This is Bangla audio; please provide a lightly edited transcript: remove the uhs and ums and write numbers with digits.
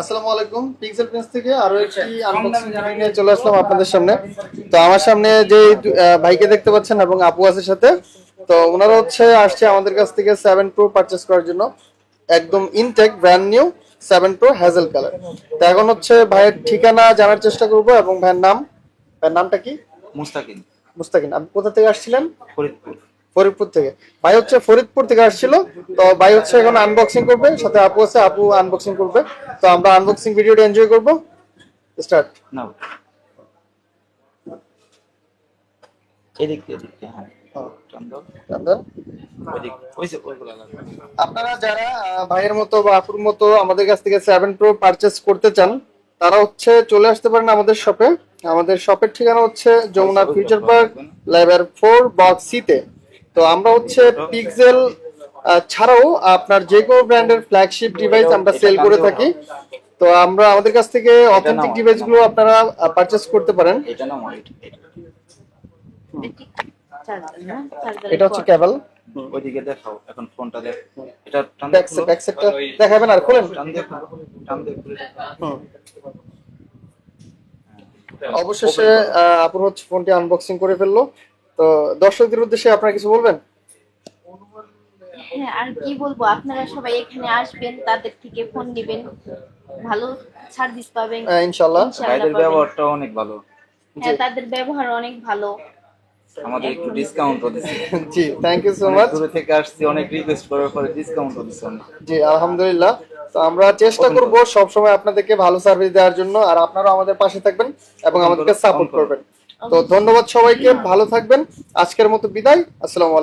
আসসালামু আলাইকুম, পিক্সেল প্রিন্স থেকে আরো একটি আনবক্সিং ভিডিও নিয়ে চলে আসলাম আপনাদের সামনে। তো আমার সামনে যে ভাইকে দেখতে পাচ্ছেন এবং আপু আছে সাথে, তো ওনারা আসছে আমাদের কাছ থেকে 7 প্রো পারচেজ করার জন্য। একদম intact brand new 7 pro hazel colour. তো এখন ভাইয়ের ঠিকানা জানার চেষ্টা করব এবং ভাইয়ের নামটা কি? মুস্তাকিন। মুস্তাকিন। আপনি কোথা থেকে আসছিলেন? ফরিদপুর। ফরিদপুর থেকে। ভাই ফরিদপুর থেকে আসছিল। তো ভাই এখন আনবক্সিং করবে, সাথে আপু আনবক্সিং করবে। তো আমরা আনবক্সিং ভিডিওটা এনজয় করব। স্টার্ট নাও, হ্যাঁ। টান দাও। আপনারা যারা ভাইয়ের মতো বা আপুর মতো আমাদের কাছ থেকে 7 প্রো পারচেজ করতে চান, তারা চলে আসতে পারেন আমাদের শপে। আমাদের শপের ঠিকানা Jamuna future park, level 4 box C তে। তো আমরা পিক্সেল ছাড়াও আপনার যে কোনো ব্র্যান্ডের ফ্ল্যাগশিপ ডিভাইস আমরা সেল করে থাকি। তো আমাদের কাছ থেকে অথেন্টিক ডিভাইস গুলো আপনারা পারচেজ করতে পারেন। এটা কেবল। ওইদিকে দেখাও, এখন ফোনটা দেখ। এটা ব্যাক সাইডটা দেখাবেন আর খুলেন। টান দে। অবশেষে আপুর ফোনটি আনবক্সিং করে ফেললো। তো দর্শকদের উদ্দেশ্যে আপনারা কিছু বলবেন? হ্যাঁ, আর কি বলবো, আপনারা সবাই এখানে আসবেন, তাদের থেকে ফোন নেবেন, ভালো সার্ভিস পাবেন ইনশাআল্লাহ। তাদের ব্যবহারটা অনেক ভালো। হ্যাঁ, তাদের ব্যবহার অনেক ভালো। আমাদের একটু ডিসকাউন্টও দিছে। জি, থ্যাংক ইউ সো মাচ। দূর থেকে আসছি, অনেক রিকোয়েস্ট করার পরে ডিসকাউন্টও দিছে। জি, আলহামদুলিল্লাহ। তো আমরা চেষ্টা করব সব সময় আপনাদেরকে ভালো সার্ভিস দেওয়ার জন্য, আর আপনারা আমাদের পাশে থাকবেন এবং আমাদেরকে সাপোর্ট করবেন। তো ধন্যবাদ সবাইকে, ভালো থাকবেন। আজকের মতো বিদায়। আসসালামু আলাইকুম।